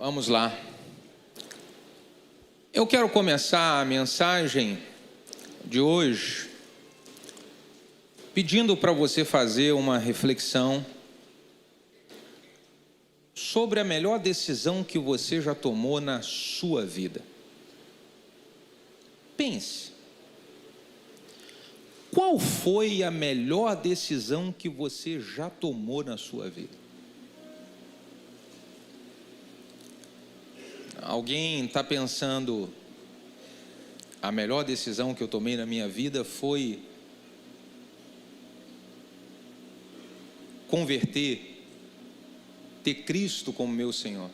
Vamos lá. Eu quero começar a mensagem de hoje pedindo para você fazer uma reflexão sobre a melhor decisão que você já tomou na sua vida. Pense. Qual foi a melhor decisão que você já tomou na sua vida? Alguém está pensando, a melhor decisão que eu tomei na minha vida foi converter, ter Cristo como meu Senhor.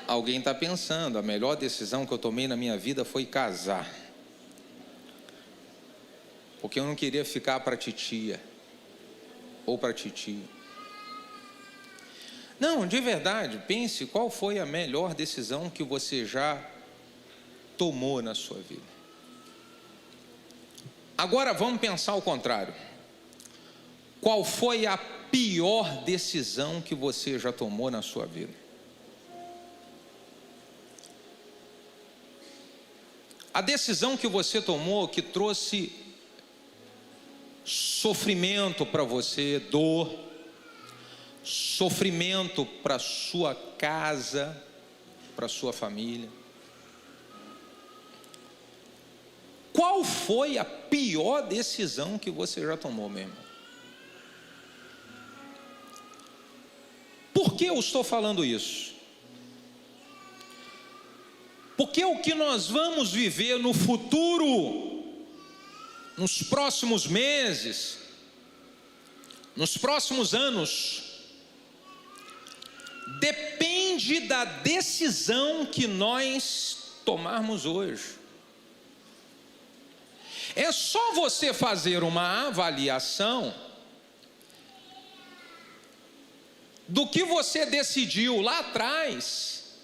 Alguém está pensando, a melhor decisão que eu tomei na minha vida foi casar, porque eu não queria ficar para titia ou para titio. Não, de verdade, pense qual foi a melhor decisão que você já tomou na sua vida. Agora vamos pensar o contrário. Qual foi a pior decisão que você já tomou na sua vida? A decisão que você tomou que trouxe sofrimento para você, dor, sofrimento para sua casa, para sua família. Qual foi a pior decisão que você já tomou, meu irmão? Por que eu estou falando isso? Porque o que nós vamos viver no futuro, nos próximos meses, nos próximos anos, depende da decisão que nós tomarmos hoje. É só você fazer uma avaliação do que você decidiu lá atrás,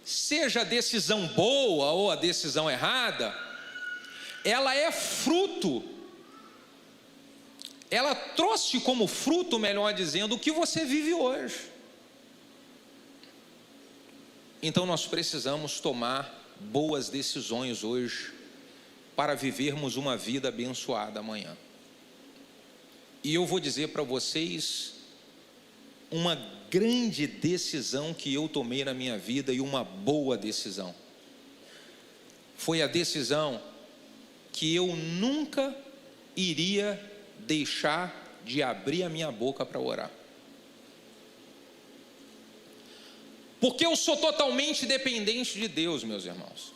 seja a decisão boa ou a decisão errada, ela é fruto, ela trouxe como fruto, melhor dizendo, o que você vive hoje. Então nós precisamos tomar boas decisões hoje para vivermos uma vida abençoada amanhã. E eu vou dizer para vocês uma grande decisão que eu tomei na minha vida e uma boa decisão. Foi a decisão que eu nunca iria deixar de abrir a minha boca para orar. Porque eu sou totalmente dependente de Deus, meus irmãos.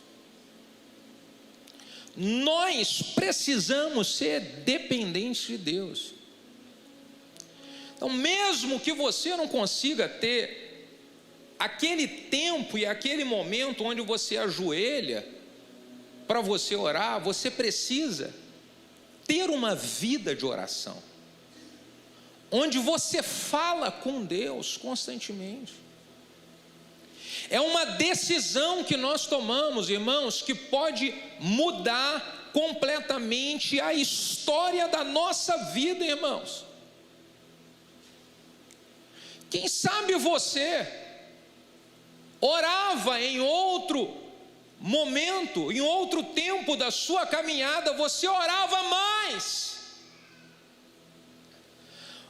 Nós precisamos ser dependentes de Deus. Então, mesmo que você não consiga ter aquele tempo e aquele momento onde você ajoelha para você orar, você precisa ter uma vida de oração, onde você fala com Deus constantemente. É uma decisão que nós tomamos, irmãos, que pode mudar completamente a história da nossa vida, irmãos. Quem sabe você orava em outro momento, em outro tempo da sua caminhada, você orava mais.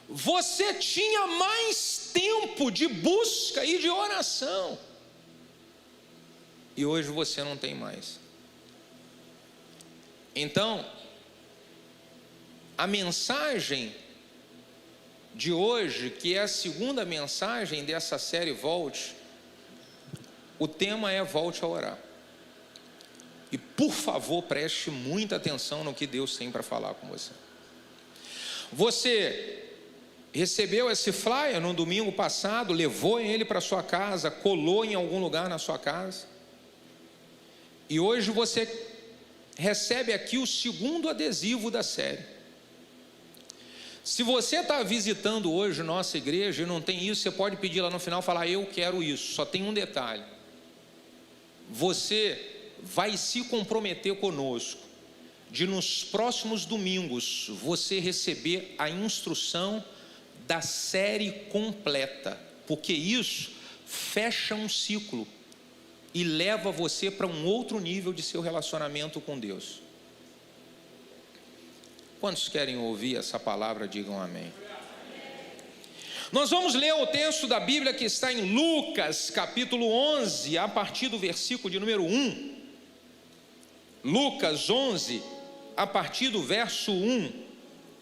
Você tinha mais tempo de busca e de oração. E hoje você não tem mais. Então, a mensagem de hoje, que é a segunda mensagem dessa série Volte, o tema é Volte a Orar. E por favor, preste muita atenção no que Deus tem para falar com você. Você recebeu esse flyer no domingo passado, levou ele para sua casa, colou em algum lugar na sua casa. E hoje você recebe aqui o segundo adesivo da série. Se você está visitando hoje nossa igreja e não tem isso, você pode pedir lá no final, falar, eu quero isso. Só tem um detalhe. Você vai se comprometer conosco de nos próximos domingos você receber a instrução da série completa, porque isso fecha um ciclo e leva você para um outro nível de seu relacionamento com Deus. Quantos querem ouvir essa palavra, digam amém. Nós vamos ler o texto da Bíblia que está em Lucas, capítulo 11, a partir do versículo de número 1. Lucas 11, a partir do verso 1,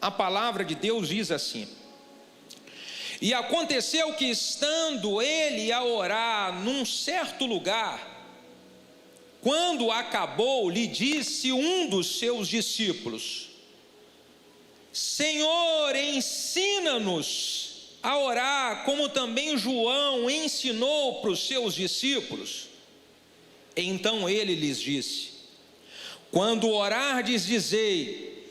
a palavra de Deus diz assim: E aconteceu que, estando ele a orar num certo lugar, quando acabou, lhe disse um dos seus discípulos: Senhor, ensina-nos a orar, como também João ensinou para os seus discípulos. Então ele lhes disse: Quando orardes, dizei: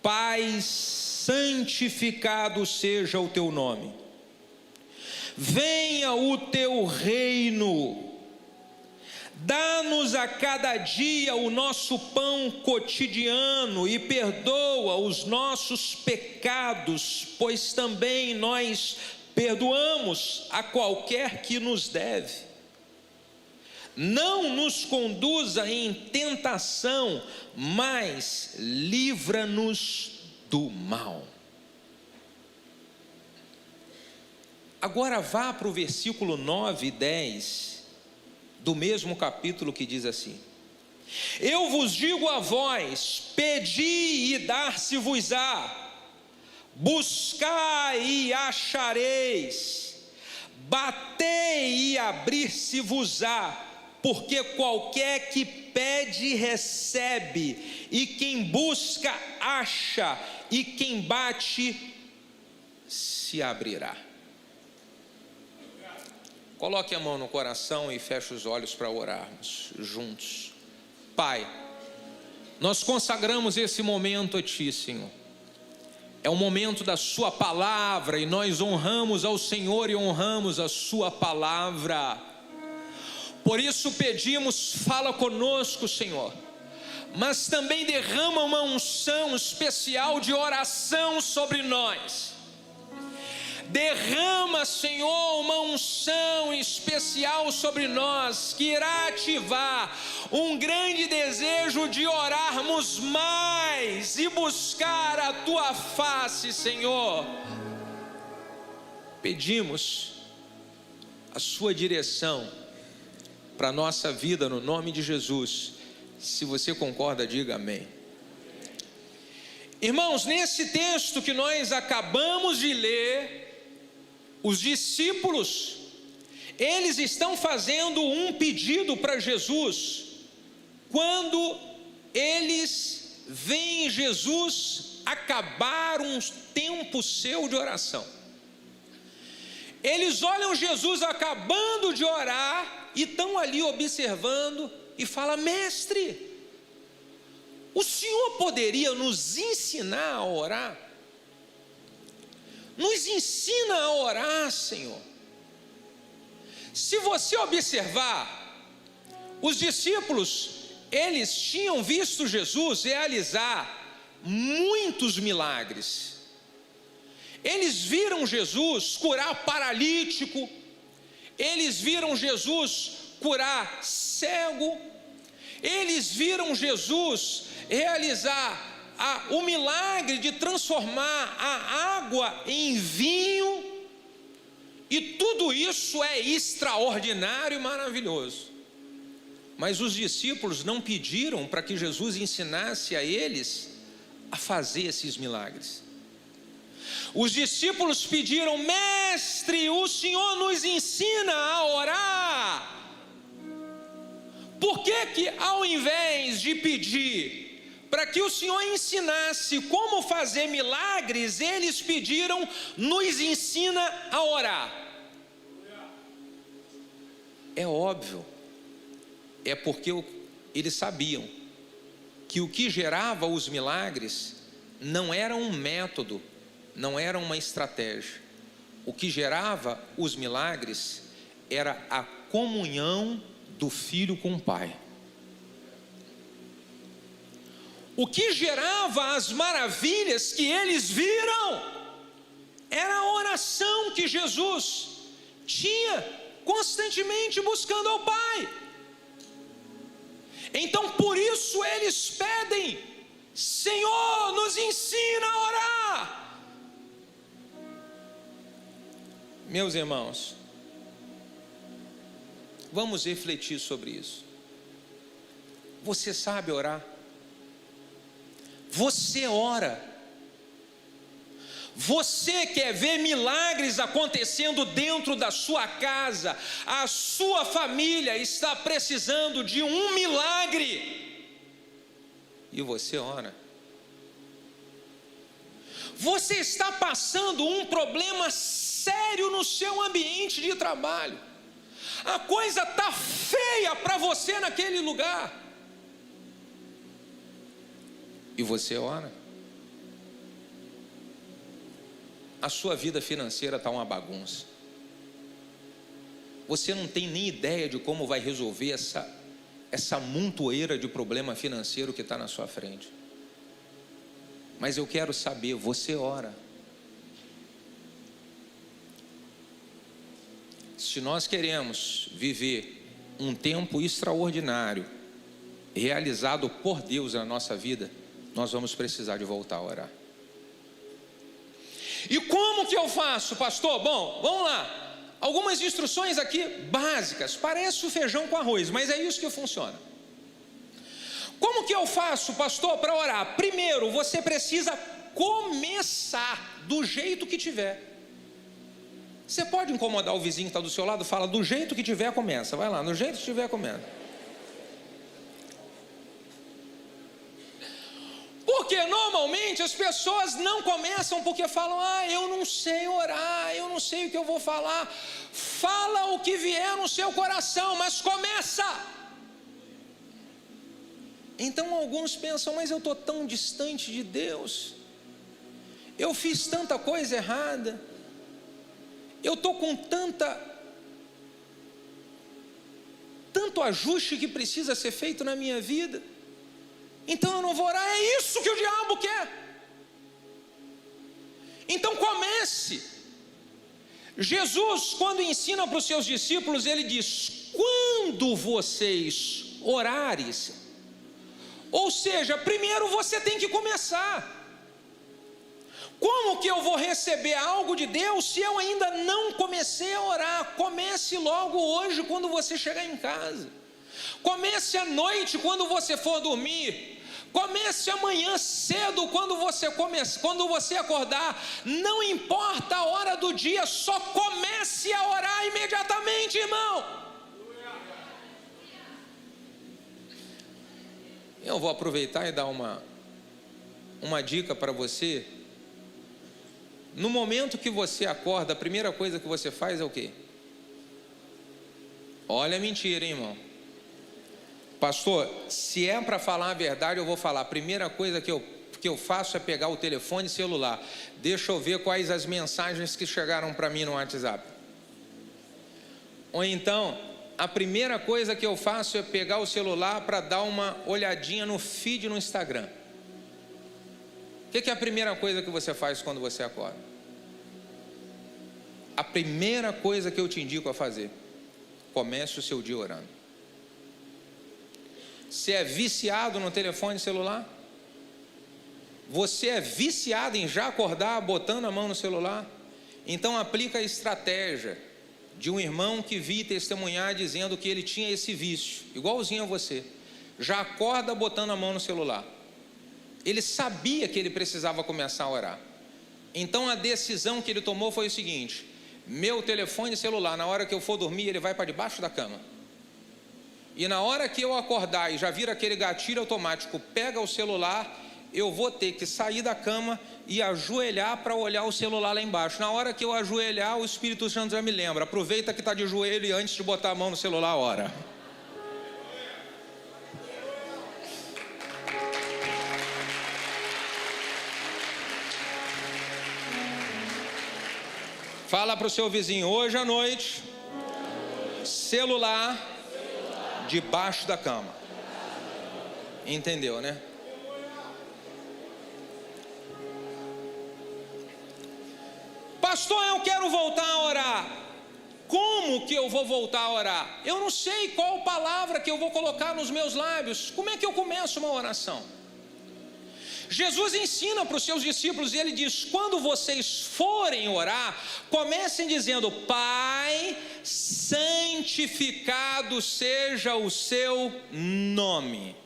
Pai, santificado seja o teu nome, venha o teu reino, dá-nos a cada dia o nosso pão cotidiano e perdoa os nossos pecados, pois também nós perdoamos a qualquer que nos deve. Não nos conduza em tentação, mas livra-nos do mal. Agora vá para o versículo 9 e 10 do mesmo capítulo, que diz assim: Eu vos digo a vós, pedi e dar-se-vos-á, buscai e achareis, batei e abrir-se-vos-á, porque qualquer que pede recebe, e quem busca acha, e quem bate se abrirá. Coloque a mão no coração e feche os olhos para orarmos juntos. Pai, nós consagramos esse momento a Ti, Senhor. É o momento da Sua palavra e nós honramos ao Senhor e honramos a Sua palavra. Por isso pedimos, fala conosco, Senhor, mas também derrama uma unção especial de oração sobre nós. Derrama, Senhor, uma unção especial sobre nós, que irá ativar um grande desejo de orarmos mais e buscar a Tua face, Senhor. Pedimos a Sua direção para a nossa vida, no nome de Jesus. Se você concorda, diga amém. Irmãos, nesse texto que nós acabamos de ler, os discípulos, eles estão fazendo um pedido para Jesus, quando eles veem Jesus acabar um tempo seu de oração. Eles olham Jesus acabando de orar, e estão ali observando, e falam: Mestre, o Senhor poderia nos ensinar a orar? Nos ensina a orar, Senhor. Se você observar, os discípulos, eles tinham visto Jesus realizar muitos milagres. Eles viram Jesus curar paralítico, eles viram Jesus curar cego, eles viram Jesus realizar o milagre de transformar a água em vinho, e tudo isso é extraordinário e maravilhoso. Mas os discípulos não pediram para que Jesus ensinasse a eles a fazer esses milagres. Os discípulos pediram: Mestre, o Senhor nos ensina a orar. Por que ao invés de pedir para que o Senhor ensinasse como fazer milagres, eles pediram: nos ensina a orar? É óbvio, é porque eles sabiam que o que gerava os milagres não era um método, não era uma estratégia. O que gerava os milagres era a comunhão do Filho com o Pai. O que gerava as maravilhas que eles viram era a oração que Jesus tinha constantemente buscando ao Pai. Então por isso eles pedem: Senhor, nos ensina a orar. Meus irmãos, vamos refletir sobre isso. Você sabe orar? Você ora? Você quer ver milagres acontecendo dentro da sua casa? A sua família está precisando de um milagre e você ora. Você está passando um problema sério no seu ambiente de trabalho. A coisa está feia para você naquele lugar e você ora. A sua vida financeira está uma bagunça. Você não tem nem ideia de como vai resolver essa montoeira de problema financeiro que está na sua frente. Mas eu quero saber, você ora? Se nós queremos viver um tempo extraordinário, realizado por Deus na nossa vida, nós vamos precisar de voltar a orar. E como que eu faço, pastor? Bom, vamos lá. Algumas instruções aqui básicas. Parece o feijão com arroz, mas é isso que funciona. Como que eu faço, pastor, para orar? Primeiro, você precisa começar do jeito que tiver. Você pode incomodar o vizinho que está do seu lado? Fala, do jeito que tiver, começa. Vai lá, do jeito que tiver, começa. Porque normalmente as pessoas não começam porque falam: eu não sei orar, eu não sei o que eu vou falar. Fala o que vier no seu coração, mas começa. Então alguns pensam: mas eu estou tão distante de Deus, eu fiz tanta coisa errada, eu estou com tanto ajuste que precisa ser feito na minha vida, então eu não vou orar. É isso que o diabo quer. Então comece. Jesus, quando ensina para os seus discípulos, ele diz: quando vocês orares, ou seja, primeiro você tem que começar. Como que eu vou receber algo de Deus se eu ainda não comecei a orar? Comece logo hoje quando você chegar em casa. Comece à noite quando você for dormir. Comece amanhã cedo quando você acordar. Não importa a hora do dia, só comece a orar imediatamente, irmão. Eu vou aproveitar e dar uma dica para você. No momento que você acorda, a primeira coisa que você faz é o quê? Olha a mentira, hein, irmão. Pastor, se é para falar a verdade, eu vou falar. A primeira coisa que eu faço é pegar o telefone celular. Deixa eu ver quais as mensagens que chegaram para mim no WhatsApp. Ou então, a primeira coisa que eu faço é pegar o celular para dar uma olhadinha no feed no Instagram. O que é a primeira coisa que você faz quando você acorda? A primeira coisa que eu te indico a fazer: comece o seu dia orando. Você é viciado no telefone celular? Você é viciado em já acordar botando a mão no celular? Então aplica a estratégia de um irmão que vi testemunhar dizendo que ele tinha esse vício, igualzinho a você. Já acorda botando a mão no celular. Ele sabia que ele precisava começar a orar. Então a decisão que ele tomou foi o seguinte: meu telefone celular, na hora que eu for dormir, ele vai para debaixo da cama. E na hora que eu acordar e já vir aquele gatilho automático, pega o celular, eu vou ter que sair da cama e ajoelhar para olhar o celular lá embaixo. Na hora que eu ajoelhar, o Espírito Santo já me lembra: aproveita que está de joelho e antes de botar a mão no celular, ora. Fala para o seu vizinho: hoje à noite, celular debaixo da cama. Entendeu, né? Pastor, eu quero voltar a orar. Como como que eu vou voltar a orar? Eu não sei qual palavra que eu vou colocar nos meus lábios. Como é que eu começo uma oração? Jesus ensina para os seus discípulos e ele diz: quando vocês forem orar, comecem dizendo: Pai, santificado seja o seu nome.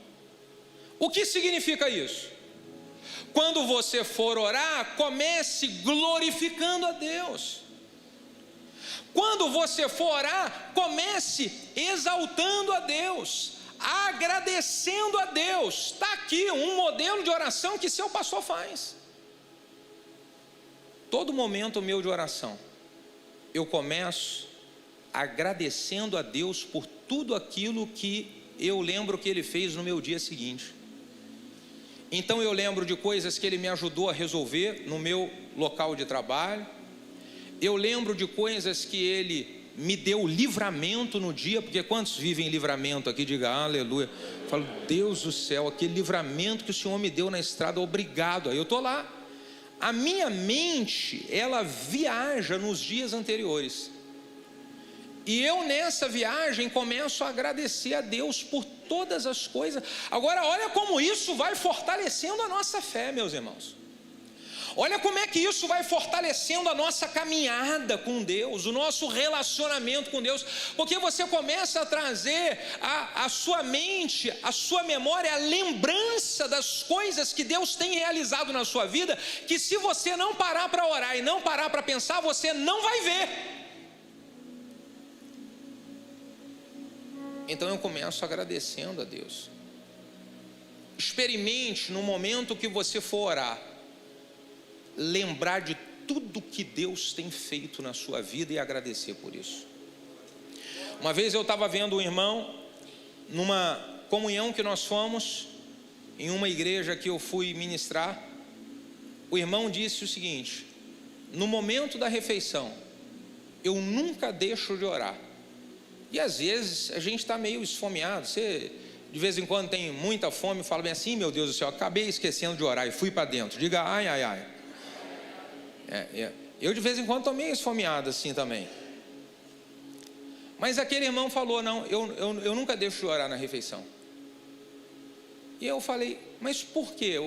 O que significa isso? Quando você for orar, comece glorificando a Deus. Quando você for orar, comece exaltando a Deus, agradecendo a Deus. Está aqui um modelo de oração que seu pastor faz. Todo momento meu de oração, eu começo agradecendo a Deus por tudo aquilo que eu lembro que Ele fez no meu dia seguinte. Então eu lembro de coisas que Ele me ajudou a resolver no meu local de trabalho. Eu lembro de coisas que Ele me deu livramento no dia, porque quantos vivem livramento aqui? Diga aleluia. Eu falo, Deus do céu, aquele livramento que o Senhor me deu na estrada, obrigado. Aí eu estou lá. A minha mente, ela viaja nos dias anteriores. E eu nessa viagem começo a agradecer a Deus por todas as coisas. Agora olha como isso vai fortalecendo a nossa fé, meus irmãos. Olha como é que isso vai fortalecendo a nossa caminhada com Deus, o nosso relacionamento com Deus, porque você começa a trazer a sua mente, a sua memória, a lembrança das coisas que Deus tem realizado na sua vida, que se você não parar para orar e não parar para pensar, você não vai ver. Então eu começo agradecendo a Deus. Experimente no momento que você for orar, lembrar de tudo que Deus tem feito na sua vida e agradecer por isso. Uma vez eu estava vendo um irmão, numa comunhão que nós fomos, em uma igreja que eu fui ministrar, o irmão disse o seguinte: no momento da refeição, eu nunca deixo de orar. E às vezes a gente está meio esfomeado, você de vez em quando tem muita fome, fala bem assim: meu Deus do céu, acabei esquecendo de orar e fui para dentro. Diga ai, ai, ai. Eu de vez em quando estou meio esfomeado assim também. Mas aquele irmão falou: não, eu nunca deixo de orar na refeição. E eu falei: mas por quê?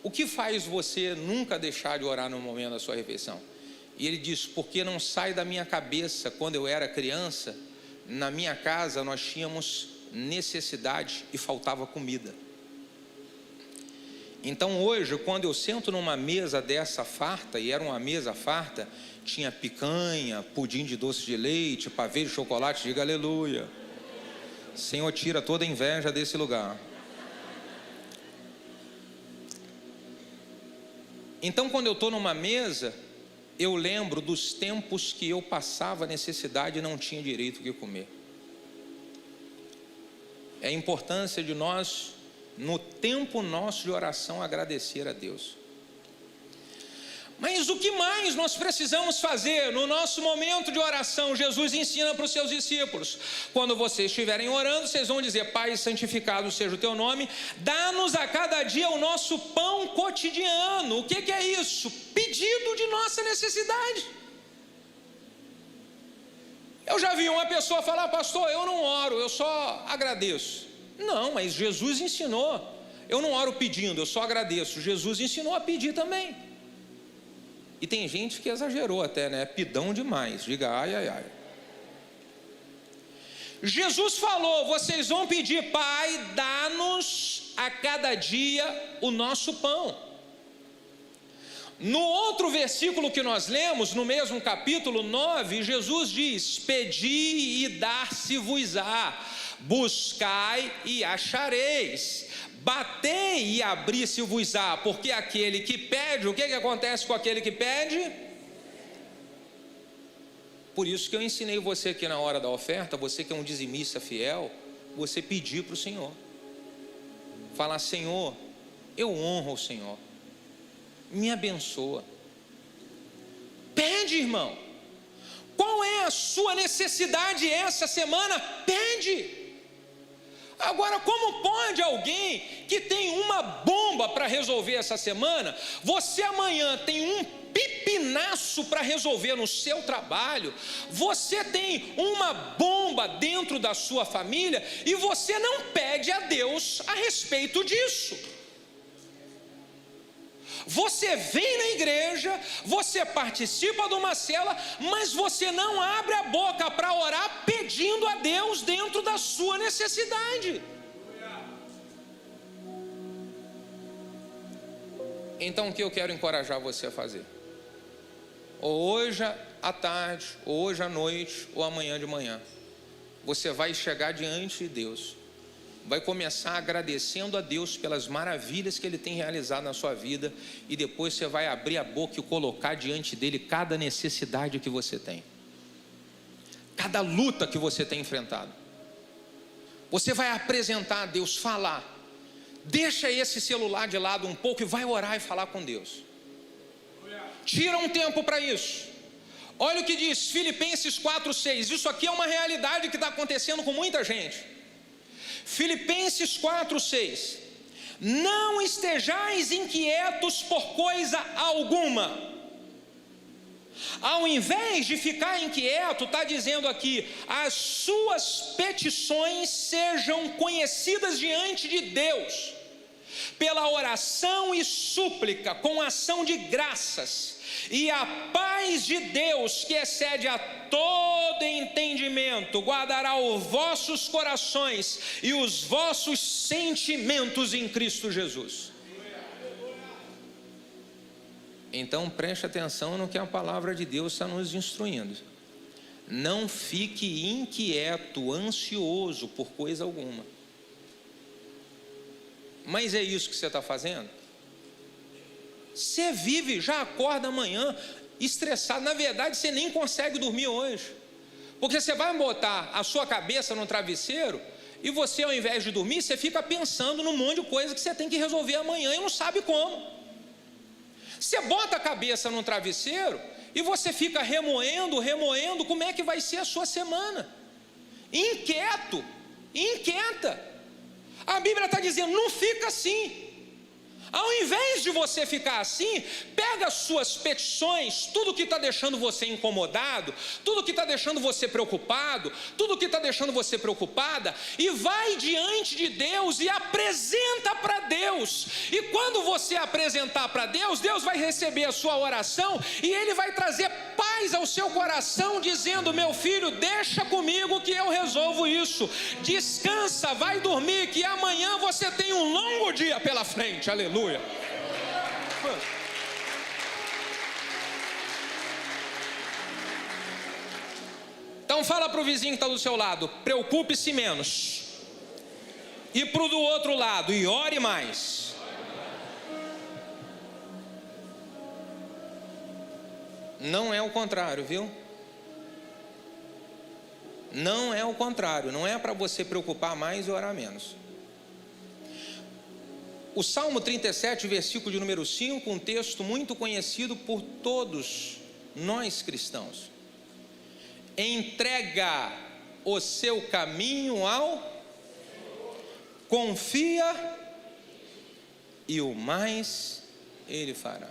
O que faz você nunca deixar de orar no momento da sua refeição? E ele disse: porque não sai da minha cabeça. Quando eu era criança, na minha casa nós tínhamos necessidade e faltava comida. Então hoje, quando eu sento numa mesa dessa farta, e era uma mesa farta, tinha picanha, pudim de doce de leite, pavê de chocolate, diga aleluia. Senhor, tira toda a inveja desse lugar. Então quando eu estou numa mesa, eu lembro dos tempos que eu passava necessidade e não tinha direito de comer. É a importância de nós, no tempo nosso de oração, agradecer a Deus. Mas o que mais nós precisamos fazer no nosso momento de oração? Jesus ensina para os seus discípulos: quando vocês estiverem orando, vocês vão dizer: Pai, santificado seja o teu nome, dá-nos a cada dia o nosso pão cotidiano. O que é isso? Pedido de nossa necessidade. Eu já vi uma pessoa falar: pastor, eu não oro, eu só agradeço. Não, mas Jesus ensinou. Eu não oro pedindo, eu só agradeço. Jesus ensinou a pedir também. E tem gente que exagerou até, né? Pidão demais. Diga ai, ai, ai. Jesus falou: vocês vão pedir, Pai, dá-nos a cada dia o nosso pão. No outro versículo que nós lemos, no mesmo capítulo 9, Jesus diz: pedi e dar-se-vos-á, buscai e achareis, batei e abri-se-vos-á, porque aquele que pede, o que acontece com aquele que pede? Por isso que eu ensinei você aqui na hora da oferta, você que é um dizimista fiel, você pedir para o Senhor, falar: Senhor, eu honro o Senhor, me abençoa. Pede, irmão. Qual é a sua necessidade essa semana? Pede. Agora, como pode alguém que tem uma bomba para resolver essa semana, você amanhã tem um pipinaço para resolver no seu trabalho, você tem uma bomba dentro da sua família e você não pede a Deus a respeito disso? Você vem na igreja, você participa de uma célula, mas você não abre a boca para orar pedindo a Deus dentro da sua necessidade. Então o que eu quero encorajar você a fazer? Ou hoje à tarde, ou hoje à noite, ou amanhã de manhã, você vai chegar diante de Deus, vai começar agradecendo a Deus pelas maravilhas que Ele tem realizado na sua vida, e depois você vai abrir a boca e colocar diante dEle cada necessidade que você tem, cada luta que você tem enfrentado. Você vai apresentar a Deus, falar, deixa esse celular de lado um pouco e vai orar e falar com Deus. Tira um tempo para isso. Olha o que diz Filipenses 4:6. Isso aqui é uma realidade que está acontecendo com muita gente. Filipenses 4:6. Não estejais inquietos por coisa alguma. Ao invés de ficar inquieto, está dizendo aqui, as suas petições sejam conhecidas diante de Deus, pela oração e súplica, com ação de graças, e a paz de Deus, que excede a todo entendimento, guardará os vossos corações e os vossos sentimentos em Cristo Jesus. Então preste atenção no que a palavra de Deus está nos instruindo. Não fique inquieto, ansioso por coisa alguma. Mas é isso que você está fazendo? Você vive, já acorda amanhã estressado. Na verdade, você nem consegue dormir hoje, porque você vai botar a sua cabeça no travesseiro e você, ao invés de dormir, você fica pensando num monte de coisa que você tem que resolver amanhã e não sabe como. Você bota a cabeça no travesseiro e você fica remoendo, como é que vai ser a sua semana? Inquieto, inquieta. A Bíblia está dizendo, não fica assim. Ao invés de você ficar assim, pega as suas petições, tudo que está deixando você incomodado, tudo que está deixando você preocupado, tudo que está deixando você preocupada, e vai diante de Deus e apresenta para Deus. E quando você apresentar para Deus, Deus vai receber a sua oração e Ele vai trazer paz ao seu coração, dizendo, meu filho, deixa comigo que eu resolvo isso. Descansa, vai dormir, que amanhã você tem um longo dia pela frente. Aleluia. Então fala para o vizinho que está do seu lado, preocupe-se menos. E para o do outro lado, e ore mais. Não é o contrário, viu? Não é o contrário, não é para você preocupar mais e orar menos. O Salmo 37, versículo de número 5, um texto muito conhecido por todos nós cristãos. Entrega o seu caminho ao, confia e o mais Ele fará.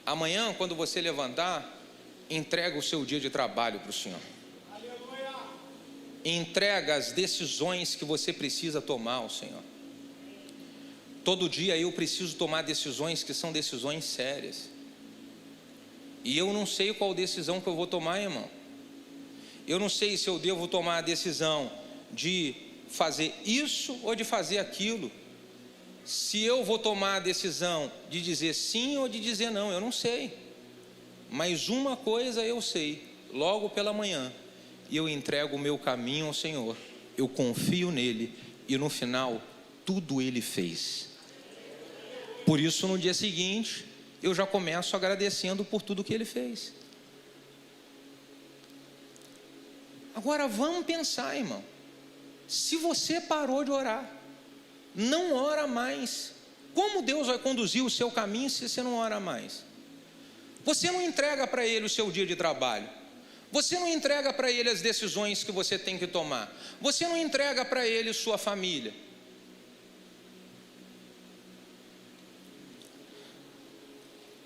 Amanhã, quando você levantar, entrega o seu dia de trabalho para o Senhor. Entrega as decisões que você precisa tomar ao Senhor. Todo dia eu preciso tomar decisões que são decisões sérias. E eu não sei qual decisão que eu vou tomar, irmão. Eu não sei se eu devo tomar a decisão de fazer isso ou de fazer aquilo. Se eu vou tomar a decisão de dizer sim ou de dizer não, eu não sei. Mas uma coisa eu sei, logo pela manhã, e eu entrego o meu caminho ao Senhor, eu confio nele, e no final, tudo Ele fez. Por isso, no dia seguinte, eu já começo agradecendo por tudo que Ele fez. Agora, vamos pensar, irmão, se você parou de orar, não ora mais, como Deus vai conduzir o seu caminho se você não ora mais? Você não entrega para Ele o seu dia de trabalho, Você não entrega para Ele as decisões que você tem que tomar. Você não entrega para Ele sua família.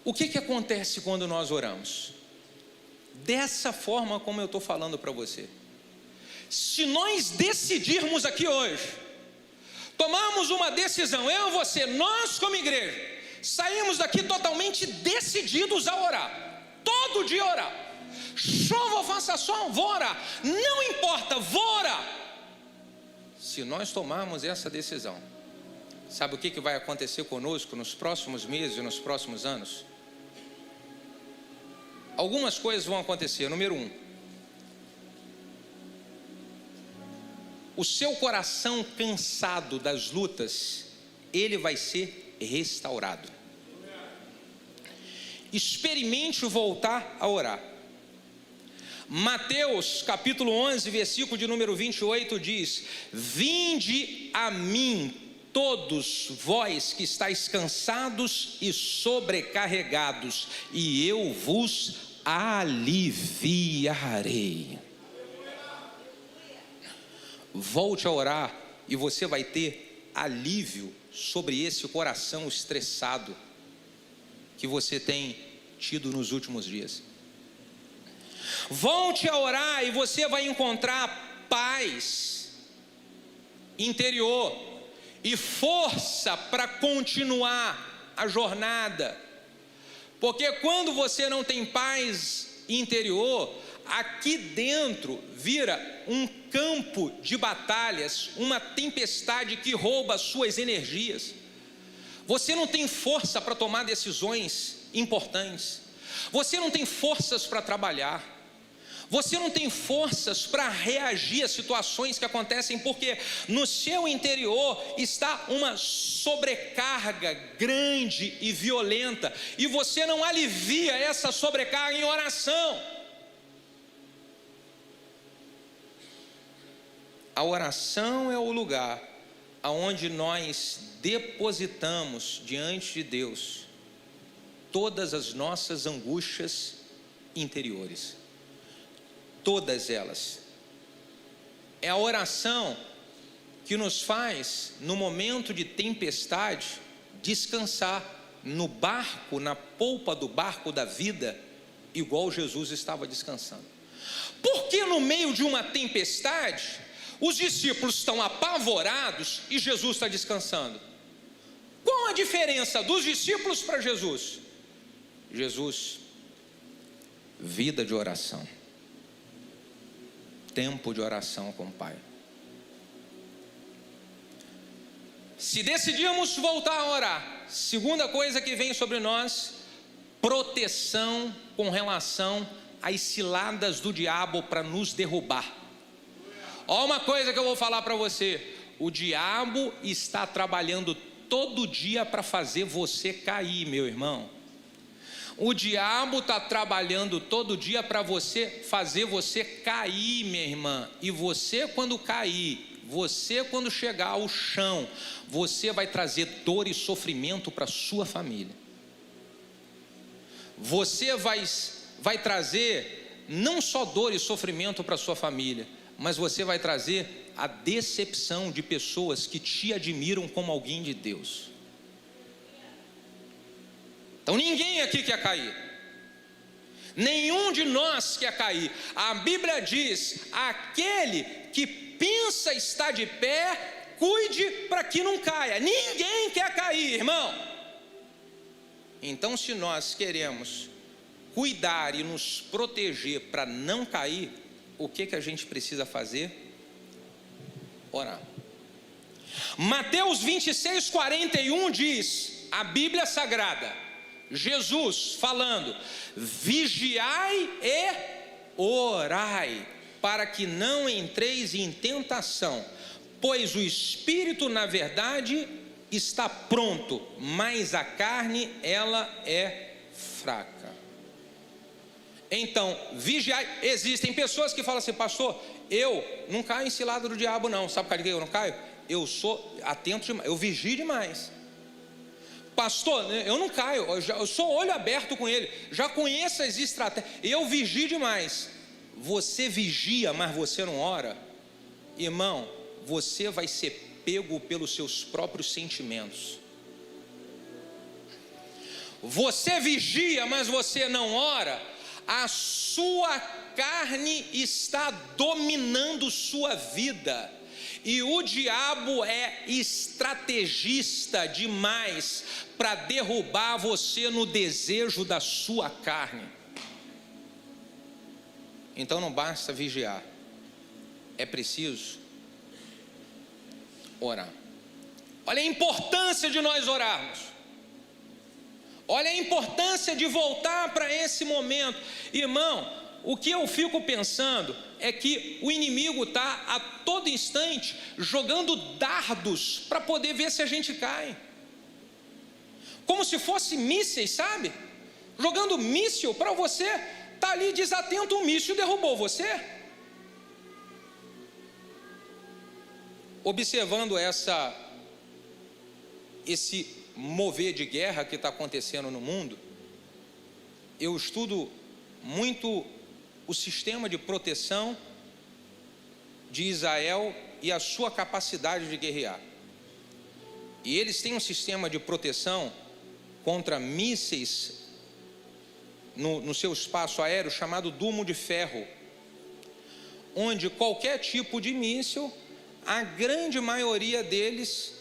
O que acontece quando nós oramos? Dessa forma como eu estou falando para você. Se nós decidirmos aqui hoje, tomamos uma decisão, eu e você, nós como igreja, saímos daqui totalmente decididos a orar, todo dia orar. Chova ou faça sol, vou orar. Não importa, vou orar. Se nós tomarmos essa decisão, sabe o que vai acontecer conosco nos próximos meses e nos próximos anos? Algumas coisas vão acontecer. Número 1, o seu coração cansado das lutas, ele vai ser restaurado. Experimente voltar a orar. Mateus capítulo 11, versículo de número 28 diz: vinde a mim todos vós que estáis cansados e sobrecarregados, e eu vos aliviarei. Volte a orar e você vai ter alívio sobre esse coração estressado que você tem tido nos últimos dias. Volte a orar e você vai encontrar paz interior e força para continuar a jornada. Porque quando você não tem paz interior, aqui dentro vira um campo de batalhas, uma tempestade que rouba as suas energias. Você não tem força para tomar decisões importantes. Você não tem forças para trabalhar. Você não tem forças para reagir a situações que acontecem, porque no seu interior está uma sobrecarga grande e violenta, e você não alivia essa sobrecarga em oração. A oração é o lugar aonde nós depositamos diante de Deus todas as nossas angústias interiores. Todas elas. É a oração que nos faz, no momento de tempestade, descansar no barco, na polpa do barco da vida, igual Jesus estava descansando. Porque no meio de uma tempestade, os discípulos estão apavorados e Jesus está descansando? Qual a diferença dos discípulos para Jesus? Jesus, vida de oração. Tempo de oração com o Pai. Se decidirmos voltar a orar, segunda coisa que vem sobre nós, proteção com relação às ciladas do diabo para nos derrubar. Olha uma coisa que eu vou falar para você: o diabo está trabalhando todo dia para fazer você cair, meu irmão. O diabo está trabalhando todo dia para fazer você cair, minha irmã. E você, quando cair, você, quando chegar ao chão, você vai trazer dor e sofrimento para a sua família. Você vai trazer não só dor e sofrimento para a sua família, mas você vai trazer a decepção de pessoas que te admiram como alguém de Deus. Então ninguém aqui quer cair. Nenhum de nós quer cair. A Bíblia diz: aquele que pensa estar de pé, cuide para que não caia. Ninguém quer cair, irmão. Então, se nós queremos cuidar e nos proteger para não cair, o que a gente precisa fazer? Orar. Mateus 26, 41 diz, a Bíblia Sagrada, Jesus falando: vigiai e orai, para que não entreis em tentação, pois o espírito na verdade está pronto, mas a carne ela é fraca. Então, vigiai. Existem pessoas que falam assim: pastor, eu não caio em cilada do diabo não. Sabe por que eu não caio? Eu sou atento demais, eu vigio demais. Pastor, eu não caio, eu sou olho aberto com ele, já conheço as estratégias, eu vigio demais. você vigia, mas você não ora, irmão, você vai ser pego pelos seus próprios sentimentos. Você vigia, mas você não ora, a sua carne está dominando sua vida, e o diabo é estrategista demais para derrubar você no desejo da sua carne. Então não basta vigiar, é preciso orar. Olha a importância de nós orarmos. Olha a importância de voltar para esse momento. Irmão, o que eu fico pensando é que o inimigo está a todo instante jogando dardos para poder ver se a gente cai. Como se fosse mísseis, sabe? Jogando míssil para você estar ali desatento, um míssil derrubou você. Observando esse mover de guerra que está acontecendo no mundo, eu estudo muito o sistema de proteção de Israel e a sua capacidade de guerrear. E eles têm um sistema de proteção contra mísseis no seu espaço aéreo chamado Domo de Ferro, onde qualquer tipo de míssil, a grande maioria deles,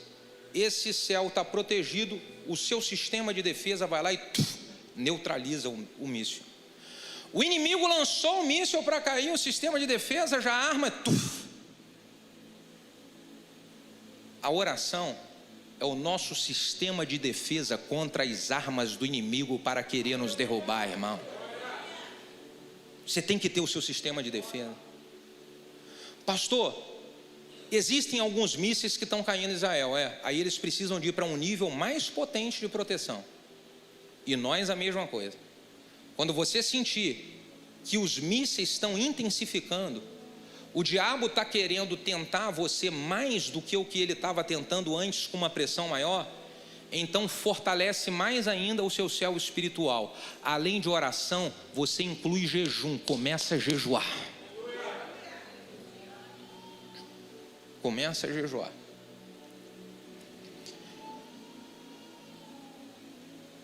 esse céu está protegido, o seu sistema de defesa vai lá e neutraliza o míssil. O inimigo lançou o míssil para cair, o sistema de defesa já arma. A oração é o nosso sistema de defesa contra as armas do inimigo para querer nos derrubar, irmão. Você tem que ter o seu sistema de defesa. Pastor, existem alguns mísseis que estão caindo em Israel, aí eles precisam de ir para um nível mais potente de proteção. E nós a mesma coisa. Quando você sentir que os mísseis estão intensificando, o diabo está querendo tentar você mais do que o que ele estava tentando antes, com uma pressão maior, então fortalece mais ainda o seu céu espiritual. Além de oração, você inclui jejum, começa a jejuar. Começa a jejuar.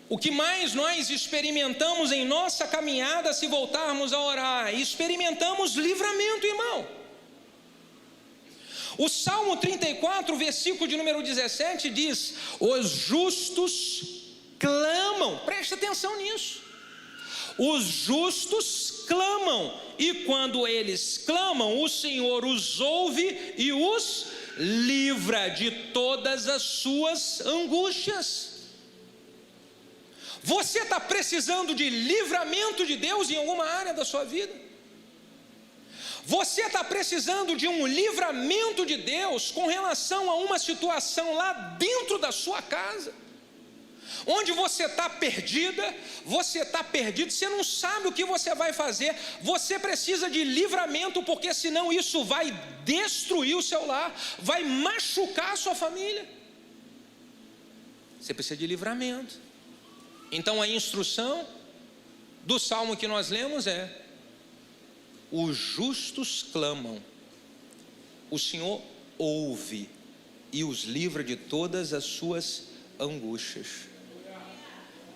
O que mais nós experimentamos em nossa caminhada, se voltarmos a orar? Experimentamos livramento, irmão. O Salmo 34, versículo de número 17 diz: os justos clamam, preste atenção nisso. Os justos clamam, e quando eles clamam, o Senhor os ouve e os livra de todas as suas angústias. Você está precisando de livramento de Deus em alguma área da sua vida? Você está precisando de um livramento de Deus com relação a uma situação lá dentro da sua casa, onde você está perdida, você está perdido, você não sabe o que você vai fazer, você precisa de livramento, porque senão isso vai destruir o seu lar, vai machucar a sua família. Você precisa de livramento. Então a instrução do salmo que nós lemos é: os justos clamam, o Senhor ouve e os livra de todas as suas angústias.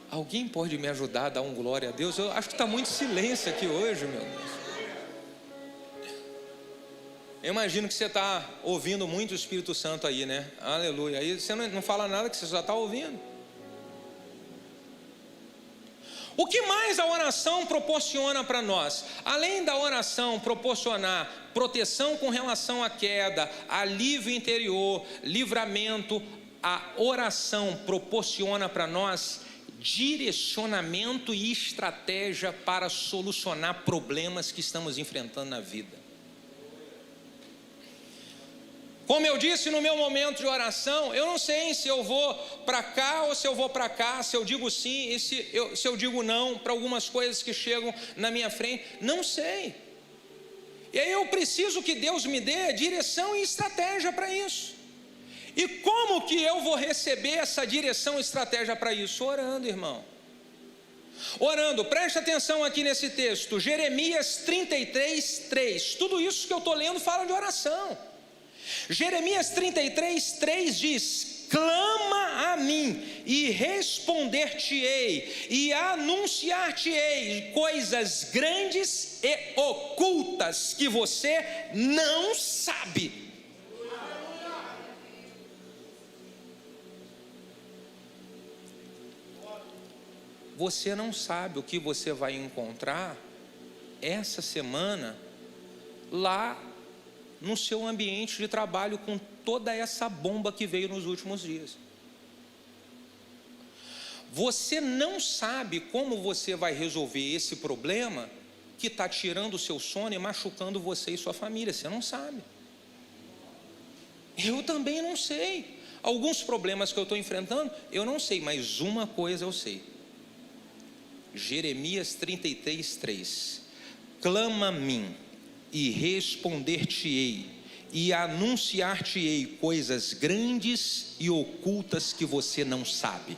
Alguém pode me ajudar a dar um glória a Deus? Eu acho que está muito silêncio aqui hoje, meu Deus. Eu imagino que você está ouvindo muito o Espírito Santo aí, né? Aleluia. Aí você não fala nada, que você já está ouvindo. O que mais a oração proporciona para nós? Além da oração proporcionar proteção com relação à queda, alívio interior, livramento, a oração proporciona para nós direcionamento e estratégia para solucionar problemas que estamos enfrentando na vida. Como eu disse no meu momento de oração, eu não sei se eu vou para cá ou se eu vou para cá, se eu digo sim e se eu digo não para algumas coisas que chegam na minha frente, não sei. E aí eu preciso que Deus me dê direção e estratégia para isso. E como que eu vou receber essa direção e estratégia para isso? Orando, irmão. orando. Preste atenção aqui nesse texto, Jeremias 33, 3. Tudo isso que eu estou lendo fala de oração. Jeremias 33, 3 diz: clama a mim e responder-te-ei e anunciar-te-ei coisas grandes e ocultas que você não sabe. Você não sabe o que você vai encontrar essa semana lá no seu ambiente de trabalho, com toda essa bomba que veio nos últimos dias. Você não sabe como você vai resolver esse problema que está tirando o seu sono e machucando você e sua família. Você não sabe. Eu também não sei. Alguns problemas que eu estou enfrentando, eu não sei, mas uma coisa eu sei. Jeremias 33, 3. Clama a mim e responder-te-ei e anunciar-te-ei coisas grandes e ocultas que você não sabe.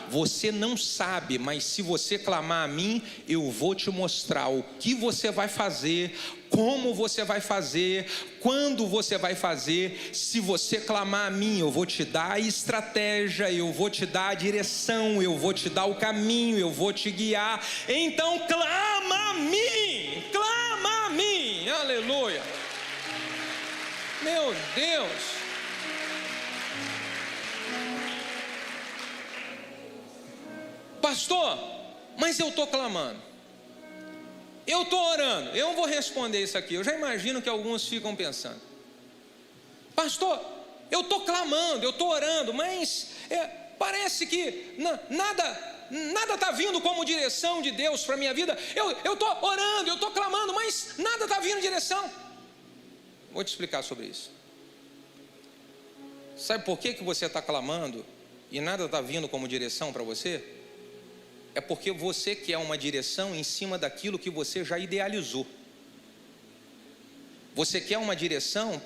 Você não sabe, mas se você clamar a mim, eu vou te mostrar o que você vai fazer, como você vai fazer, quando você vai fazer. Se você clamar a mim, eu vou te dar a estratégia, eu vou te dar a direção, eu vou te dar o caminho, eu vou te guiar. Então clama a mim, clama a mim, aleluia. Meu Deus. Pastor, mas eu estou clamando, eu estou orando, eu não vou responder isso aqui. Eu já imagino que alguns ficam pensando: pastor, eu estou clamando, eu estou orando, mas parece que nada está vindo como direção de Deus para a minha vida. Eu estou orando, eu estou clamando, mas nada está vindo direção. Vou te explicar sobre isso. Sabe por que você está clamando e nada está vindo como direção para você? É porque você quer uma direção em cima daquilo que você já idealizou. Você quer uma direção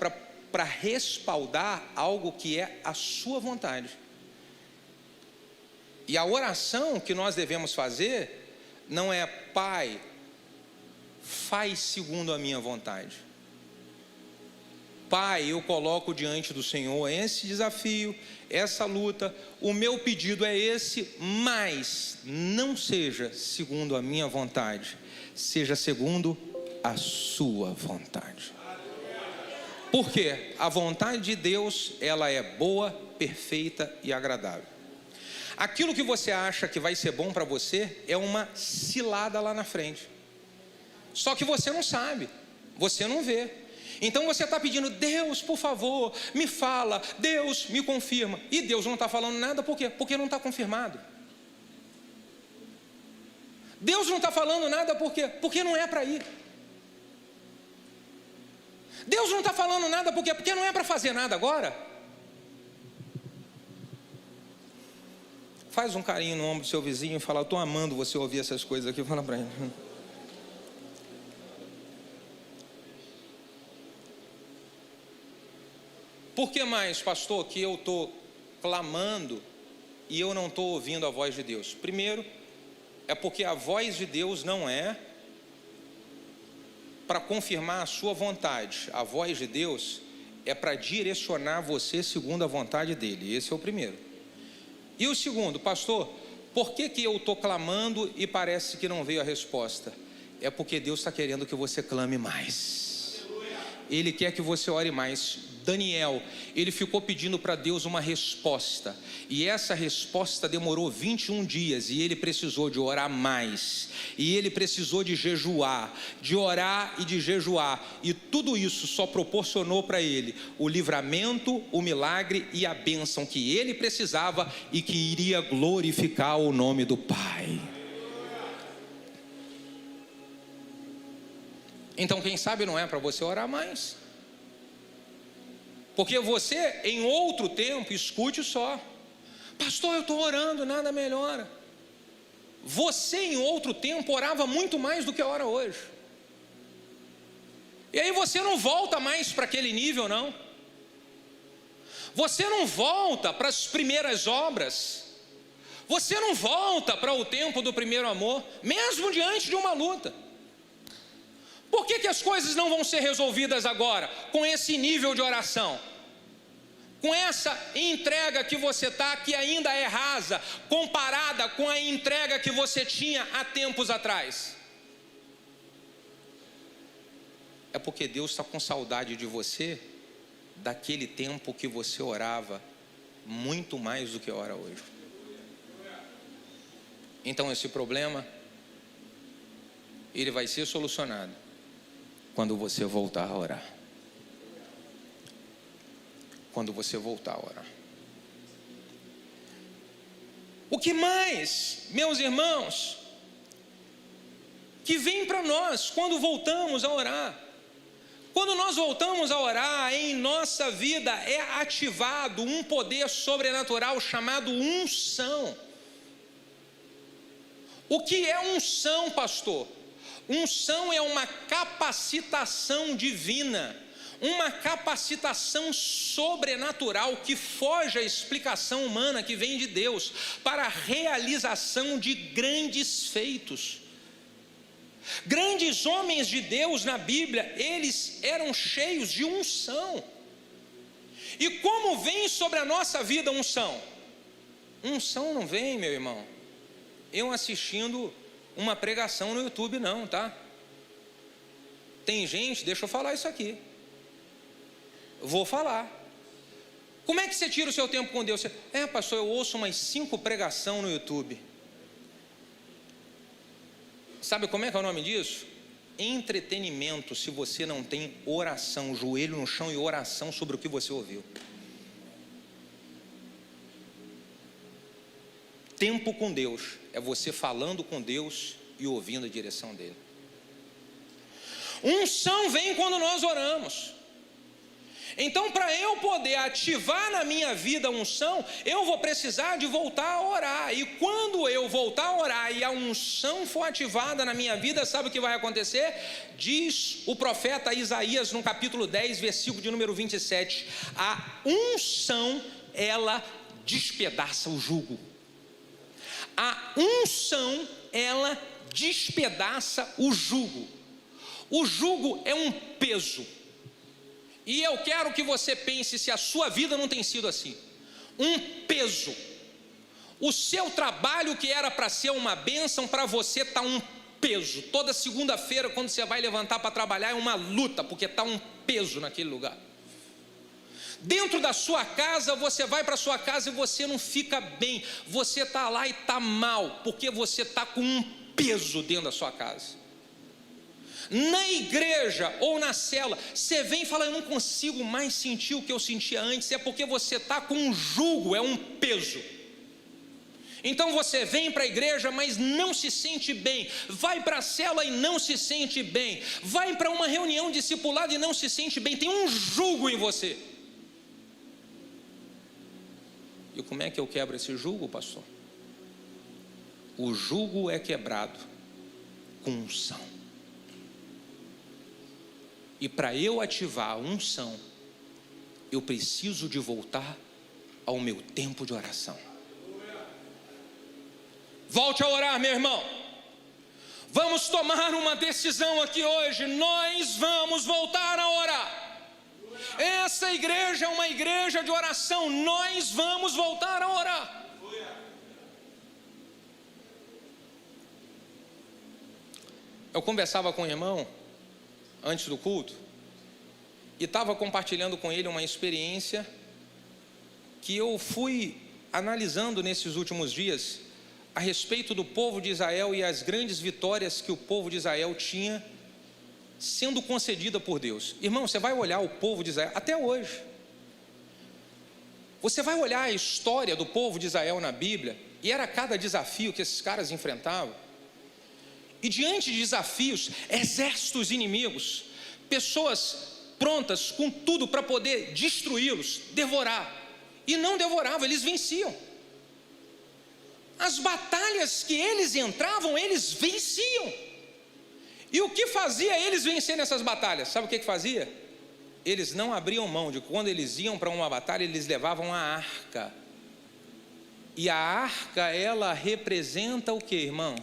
para respaldar algo que é a sua vontade. E a oração que nós devemos fazer não é: Pai, faz segundo a minha vontade. Pai, eu coloco diante do Senhor esse desafio, essa luta, o meu pedido é esse, mas não seja segundo a minha vontade, seja segundo a sua vontade. Por quê? A vontade de Deus, ela é boa, perfeita e agradável. Aquilo que você acha que vai ser bom para você é uma cilada lá na frente. Só que você não sabe, você não vê. Então você está pedindo: Deus, por favor, me fala, Deus, me confirma. E Deus não está falando nada, por quê? Porque não está confirmado. Deus não está falando nada, por quê? Porque não é para ir. Deus não está falando nada, por quê? Porque não é para fazer nada agora. Faz um carinho no ombro do seu vizinho e fala: eu estou amando você ouvir essas coisas aqui. Fala para ele. Por que mais, pastor, que eu estou clamando e eu não estou ouvindo a voz de Deus? Primeiro, é porque a voz de Deus não é para confirmar a sua vontade. A voz de Deus é para direcionar você segundo a vontade dele. Esse é o primeiro. E o segundo, pastor, por que eu estou clamando e parece que não veio a resposta? É porque Deus está querendo que você clame mais. Ele quer que você ore mais. Daniel, ele ficou pedindo para Deus uma resposta, e essa resposta demorou 21 dias, e ele precisou de orar mais, e ele precisou de jejuar, de orar e de jejuar, e tudo isso só proporcionou para ele o livramento, o milagre e a bênção que ele precisava e que iria glorificar o nome do Pai. Então, quem sabe não é para você orar mais. Porque você, em outro tempo, escute só: pastor, eu estou orando, nada melhora. Você, em outro tempo, orava muito mais do que ora hoje. E aí você não volta mais para aquele nível, não. Você não volta para as primeiras obras. Você não volta para o tempo do primeiro amor, mesmo diante de uma luta. Por que as coisas não vão ser resolvidas agora, com esse nível de oração? Com essa entrega que você está, que ainda é rasa, comparada com a entrega que você tinha há tempos atrás? É porque Deus está com saudade de você, daquele tempo que você orava muito mais do que ora hoje. Então esse problema, ele vai ser solucionado quando você voltar a orar. Quando você voltar a orar. O que mais, meus irmãos, que vem para nós quando voltamos a orar? Quando nós voltamos a orar, em nossa vida é ativado um poder sobrenatural chamado unção. O que é unção, pastor? Unção é uma capacitação divina, uma capacitação sobrenatural que foge à explicação humana que vem de Deus para a realização de grandes feitos. Grandes homens de Deus na Bíblia, eles eram cheios de unção. E como vem sobre a nossa vida unção? Unção não vem, meu irmão, eu assistindo uma pregação no YouTube não, tá? Tem gente, deixa eu falar isso aqui. Vou falar. Como é que você tira o seu tempo com Deus? Pastor, eu ouço umas 5 pregações no YouTube. Sabe como é que é o nome disso? Entretenimento, se você não tem oração, joelho no chão e oração sobre o que você ouviu. Tempo com Deus é você falando com Deus e ouvindo a direção dele. Unção vem quando nós oramos. Então, para eu poder ativar na minha vida a unção, eu vou precisar de voltar a orar. E quando eu voltar a orar e a unção for ativada na minha vida, sabe o que vai acontecer? Diz o profeta Isaías no capítulo 10, versículo de número 27. A unção, ela despedaça o jugo. A unção, ela despedaça o jugo. O jugo é um peso. E eu quero que você pense se a sua vida não tem sido assim. Um peso. O seu trabalho que era para ser uma bênção, para você está um peso. Toda segunda-feira, quando você vai levantar para trabalhar, é uma luta, porque está um peso naquele lugar. Dentro da sua casa, você vai para a sua casa e você não fica bem. Você está lá e está mal, porque você está com um peso dentro da sua casa. Na igreja ou na cela, você vem e fala, eu não consigo mais sentir o que eu sentia antes. É porque você está com um jugo, é um peso. Então você vem para a igreja, mas não se sente bem. Vai para a cela e não se sente bem. Vai para uma reunião discipulada e não se sente bem. Tem um jugo em você. E como é que eu quebro esse jugo, pastor? O jugo é quebrado com unção. E para eu ativar a unção, eu preciso de voltar ao meu tempo de oração. Volte a orar, meu irmão. Vamos tomar uma decisão aqui hoje. Nós vamos voltar a orar. Essa igreja é uma igreja de oração. Nós vamos voltar a orar. Eu conversava com o irmão antes do culto e estava compartilhando com ele uma experiência que eu fui analisando nesses últimos dias a respeito do povo de Israel e as grandes vitórias que o povo de Israel tinha sendo concedida por Deus. Irmão, você vai olhar o povo de Israel até hoje, você vai olhar a história do povo de Israel na Bíblia, e era cada desafio que esses caras enfrentavam. E diante de desafios, exércitos inimigos, pessoas prontas com tudo para poder destruí-los, devorar, e não devoravam, eles venciam. As batalhas que eles entravam, eles venciam. E o que fazia eles vencer nessas batalhas? Sabe o que fazia? Eles não abriam mão de quando eles iam para uma batalha, eles levavam a arca. E a arca, ela representa o que, irmão?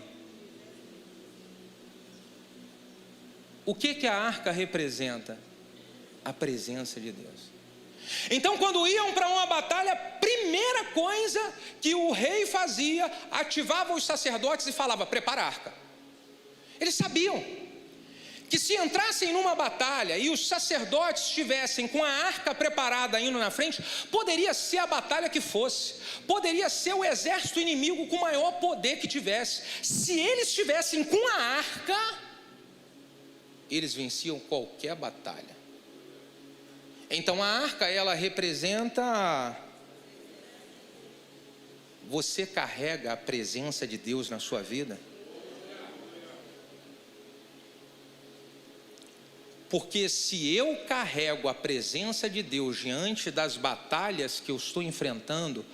O que a arca representa? A presença de Deus. Então, quando iam para uma batalha, a primeira coisa que o rei fazia, ativava os sacerdotes e falava: prepara a arca. Eles sabiam que se entrassem numa batalha e os sacerdotes estivessem com a arca preparada indo na frente, poderia ser a batalha que fosse, poderia ser o exército inimigo com o maior poder que tivesse. Se eles estivessem com a arca, eles venciam qualquer batalha. Então a arca, ela representa... Você carrega a presença de Deus na sua vida? Porque se eu carrego a presença de Deus diante das batalhas que eu estou enfrentando,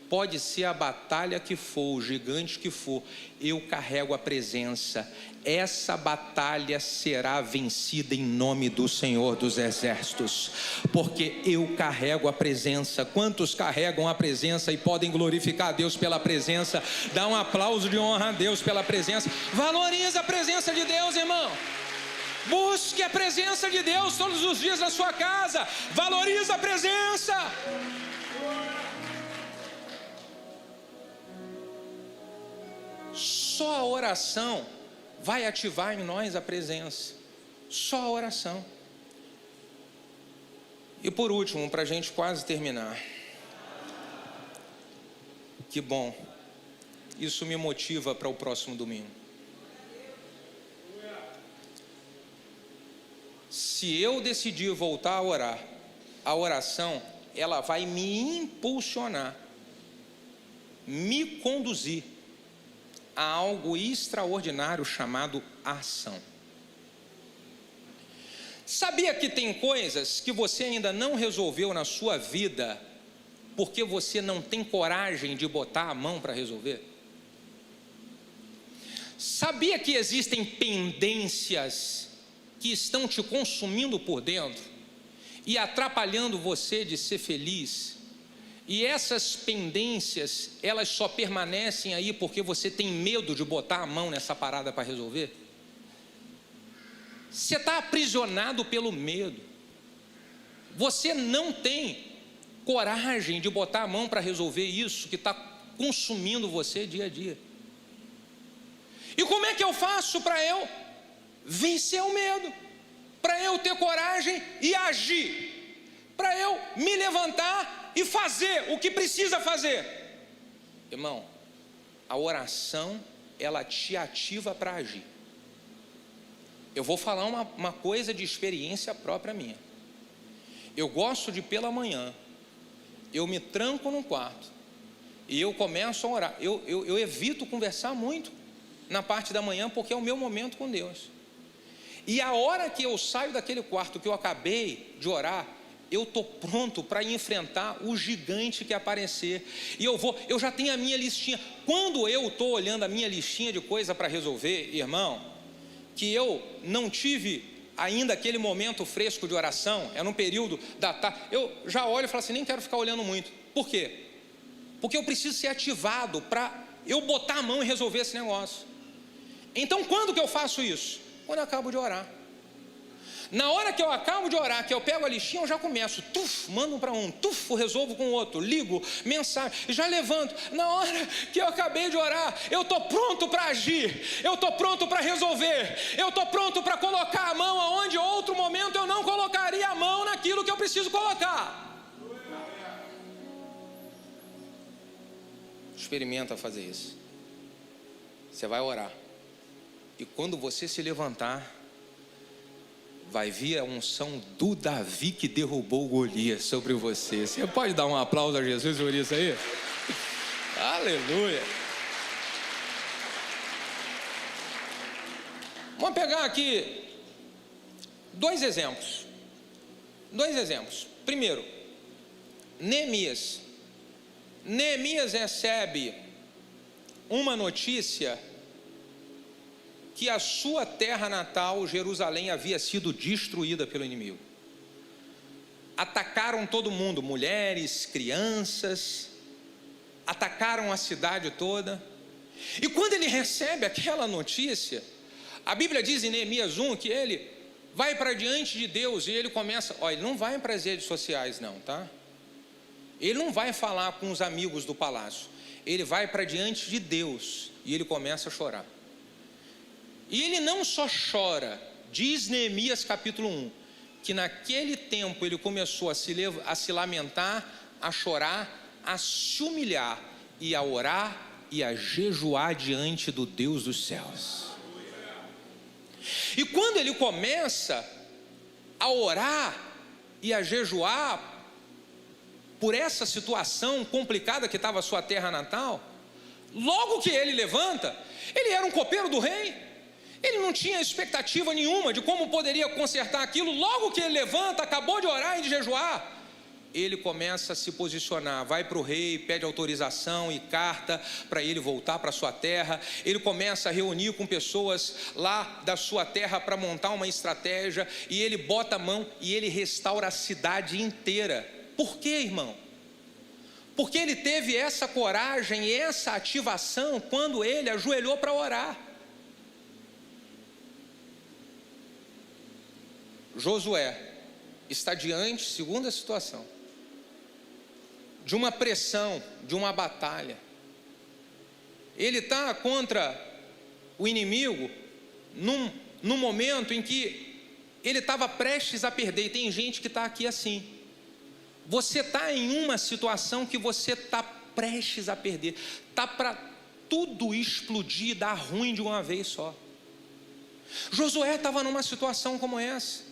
pode ser a batalha que for, o gigante que for, eu carrego a presença. Essa batalha será vencida em nome do Senhor dos Exércitos, porque eu carrego a presença. Quantos carregam a presença e podem glorificar a Deus pela presença? Dá um aplauso de honra a Deus pela presença. Valoriza a presença de Deus, irmão. Busque a presença de Deus todos os dias na sua casa. Valoriza a presença. Só a oração vai ativar em nós a presença. Só a oração. E por último, para a gente quase terminar. Que bom. Isso me motiva para o próximo domingo. Se eu decidir voltar a orar, a oração, ela vai me impulsionar, me conduzir a algo extraordinário chamado ação. Sabia que tem coisas que você ainda não resolveu na sua vida, porque você não tem coragem de botar a mão para resolver? Sabia que existem pendências que estão te consumindo por dentro e atrapalhando você de ser feliz? E essas pendências, elas só permanecem aí porque você tem medo de botar a mão nessa parada para resolver? Você está aprisionado pelo medo. Você não tem coragem de botar a mão para resolver isso que está consumindo você dia a dia. E como é que eu faço para eu vencer o medo? Para eu ter coragem e agir? Para eu me levantar e fazer o que precisa fazer? Irmão, a oração, ela te ativa para agir. Eu vou falar uma coisa de experiência própria minha. Eu gosto de pela manhã, eu me tranco num quarto e eu começo a orar. Eu evito conversar muito na parte da manhã, porque é o meu momento com Deus. E a hora que eu saio daquele quarto que eu acabei de orar, eu estou pronto para enfrentar o gigante que aparecer. E eu já tenho a minha listinha. Quando eu estou olhando a minha listinha de coisa para resolver, irmão, que eu não tive ainda aquele momento fresco de oração, é no período da tarde, eu já olho e falo assim, nem quero ficar olhando muito. Por quê? Porque eu preciso ser ativado para eu botar a mão e resolver esse negócio. Então, quando que eu faço isso? Quando eu acabo de orar. Na hora que eu acabo de orar, que eu pego a listinha, eu já começo, mando para um, resolvo com o outro, ligo, mensagem, já levanto. Na hora que eu acabei de orar, eu estou pronto para agir, eu estou pronto para resolver, eu estou pronto para colocar a mão aonde outro momento eu não colocaria a mão naquilo que eu preciso colocar. Experimenta fazer isso. Você vai orar. E quando você se levantar, vai vir a unção do Davi que derrubou Golias sobre você. Você pode dar um aplauso a Jesus por isso aí? Aleluia! Vamos pegar aqui dois exemplos. Primeiro, Neemias. Neemias recebe uma notícia que a sua terra natal, Jerusalém, havia sido destruída pelo inimigo. Atacaram todo mundo, mulheres, crianças, atacaram a cidade toda. E quando ele recebe aquela notícia, a Bíblia diz em Neemias 1 que ele vai para diante de Deus e ele começa, ele não vai para as redes sociais não, tá? Ele não vai falar com os amigos do palácio, ele vai para diante de Deus e ele começa a chorar. E ele não só chora, diz Neemias capítulo 1, que naquele tempo ele começou a se lamentar, a chorar, a se humilhar e a orar e a jejuar diante do Deus dos céus. E quando ele começa a orar e a jejuar por essa situação complicada que estava a sua terra natal, logo que ele levanta, ele era um copeiro do rei, ele não tinha expectativa nenhuma de como poderia consertar aquilo. Logo que ele levanta, acabou de orar e de jejuar, ele começa a se posicionar, vai para o rei, pede autorização e carta para ele voltar para a sua terra. Ele começa a reunir com pessoas lá da sua terra para montar uma estratégia, e ele bota a mão e ele restaura a cidade inteira. Por quê, irmão? Porque ele teve essa coragem e essa ativação quando ele ajoelhou para orar. Josué está diante, segunda situação, de uma pressão, de uma batalha. Ele está contra o inimigo num momento em que ele estava prestes a perder. E tem gente que está aqui assim. Você está em uma situação que você está prestes a perder. Está para tudo explodir, dar ruim de uma vez só. Josué estava numa situação como essa,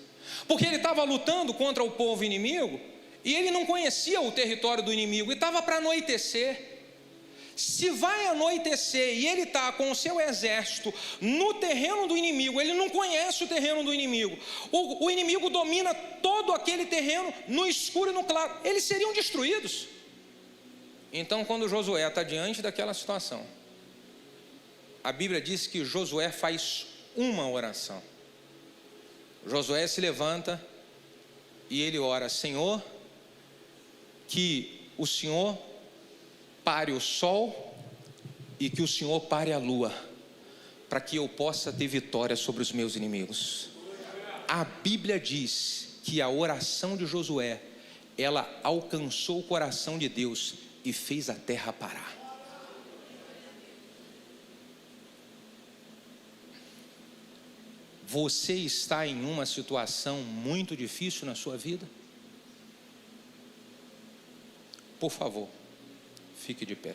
porque ele estava lutando contra o povo inimigo, e ele não conhecia o território do inimigo, e estava para anoitecer. Se vai anoitecer e ele está com o seu exército no terreno do inimigo, ele não conhece o terreno do inimigo, o inimigo domina todo aquele terreno no escuro e no claro, eles seriam destruídos. Então, quando Josué está diante daquela situação, a Bíblia diz que Josué faz uma oração. Josué se levanta e ele ora: Senhor, que o Senhor pare o sol e que o Senhor pare a lua, para que eu possa ter vitória sobre os meus inimigos. A Bíblia diz que a oração de Josué, ela alcançou o coração de Deus e fez a terra parar. Você está em uma situação muito difícil na sua vida? Por favor, fique de pé.